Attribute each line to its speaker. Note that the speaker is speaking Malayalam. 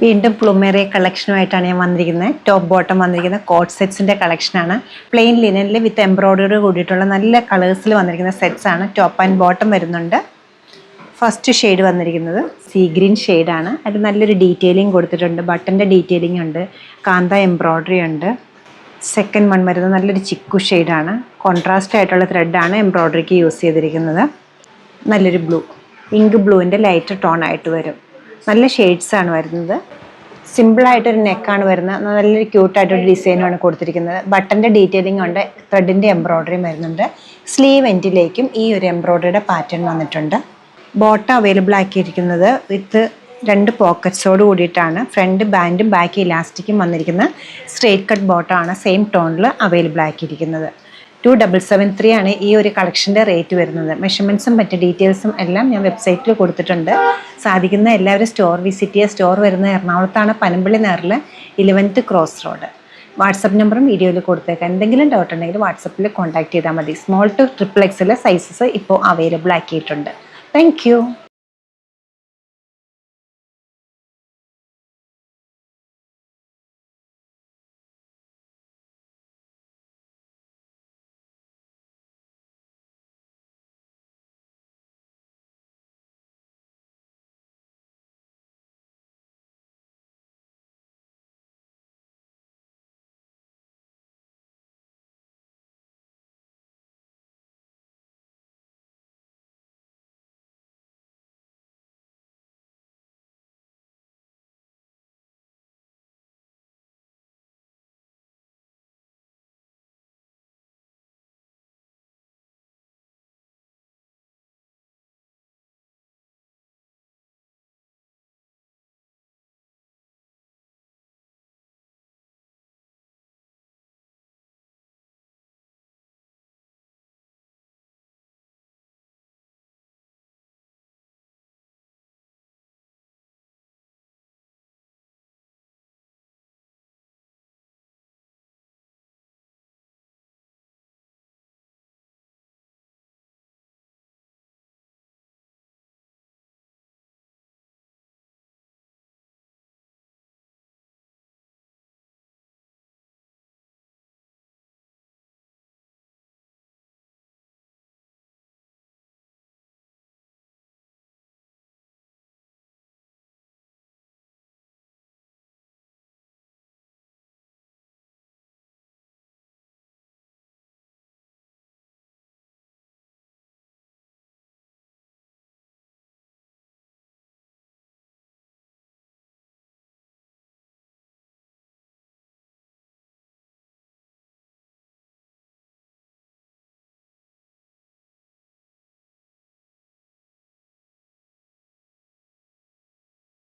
Speaker 1: വീണ്ടും പ്ലുമേറിയ കളക്ഷനുമായിട്ടാണ് ഞാൻ വന്നിരിക്കുന്നത്. ടോപ്പ് ബോട്ടം വന്നിരിക്കുന്ന കോട്ട് സെറ്റ്സിൻ്റെ കളക്ഷനാണ്. പ്ലെയിൻ ലിനനിൽ വിത്ത് എംബ്രോയിഡറി കൂടിയിട്ടുള്ള നല്ല കളേഴ്സിൽ വന്നിരിക്കുന്ന സെറ്റ്സ് ആണ്. ടോപ്പ് ആൻഡ് ബോട്ടം വരുന്നുണ്ട്. ഫസ്റ്റ് ഷെയ്ഡ് വന്നിരിക്കുന്നത് സീ ഗ്രീൻ ഷെയ്ഡാണ്. അതിൽ നല്ലൊരു ഡീറ്റെയിലിംഗ് കൊടുത്തിട്ടുണ്ട്. ബട്ടൻ്റെ ഡീറ്റെയിലിംഗ് ഉണ്ട്, കാന്ത എംബ്രോയിഡറി ഉണ്ട്. സെക്കൻഡ് വൺ വരുന്നത് നല്ലൊരു ചിക്കു ഷെയ്ഡാണ്. കോൺട്രാസ്റ്റ് ആയിട്ടുള്ള ത്രെഡാണ് എംബ്രോയിഡറിക്ക് യൂസ് ചെയ്തിരിക്കുന്നത്. നല്ലൊരു ബ്ലൂ, ഇങ്ക് ബ്ലൂവിൻ്റെ ലൈറ്റ് ടോൺ ആയിട്ട് വരും. നല്ല ഷെയ്ഡ്സാണ് വരുന്നത്. സിമ്പിളായിട്ടൊരു നെക്കാണ് വരുന്നത്. നല്ലൊരു ക്യൂട്ടായിട്ടൊരു ഡിസൈനാണ് കൊടുത്തിരിക്കുന്നത്. ബട്ടൻ്റെ ഡീറ്റെയിലിംഗ് ഉണ്ട്, ത്രെഡിൻ്റെ എംബ്രോയിഡറിയും വരുന്നുണ്ട്. സ്ലീവ് എൻഡിലേക്കും ഈ ഒരു എംബ്രോയിഡറിയുടെ പാറ്റേൺ വന്നിട്ടുണ്ട്. ബോട്ടം അവൈലബിൾ ആക്കിയിരിക്കുന്നത് വിത്ത് 2 പോക്കറ്റ്സോട് കൂടിയിട്ടാണ്. ഫ്രണ്ട് ബാൻഡും ബാക്ക് ഇലാസ്റ്റിക്കും വന്നിരിക്കുന്ന സ്ട്രെയിറ്റ് കട്ട് ബോട്ടമാണ് സെയിം ടോണിൽ അവൈലബിൾ ആക്കിയിരിക്കുന്നത്. 2773 ആണ് ഈ ഒരു കളക്ഷൻ്റെ റേറ്റ് വരുന്നത്. മെഷർമെൻറ്റ്സും മറ്റ് ഡീറ്റെയിൽസും എല്ലാം ഞാൻ വെബ്സൈറ്റിൽ കൊടുത്തിട്ടുണ്ട്. സാധിക്കുന്ന എല്ലാവരും സ്റ്റോർ വിസിറ്റ് ചെയ്യുക. സ്റ്റോർ വരുന്നത് എറണാകുളത്താണ്, പനമ്പള്ളി നേറിൽ 11th ക്രോസ് റോഡ്. വാട്സപ്പ് നമ്പറും വീഡിയോയിൽ കൊടുത്തേക്കാം. എന്തെങ്കിലും ഡൗട്ട് ഉണ്ടെങ്കിൽ വാട്സപ്പിൽ കോൺടാക്ട് ചെയ്താൽ മതി. സ്മോൾ ടു XXL സൈസസ് ഇപ്പോൾ അവൈലബിൾ ആക്കിയിട്ടുണ്ട്. താങ്ക്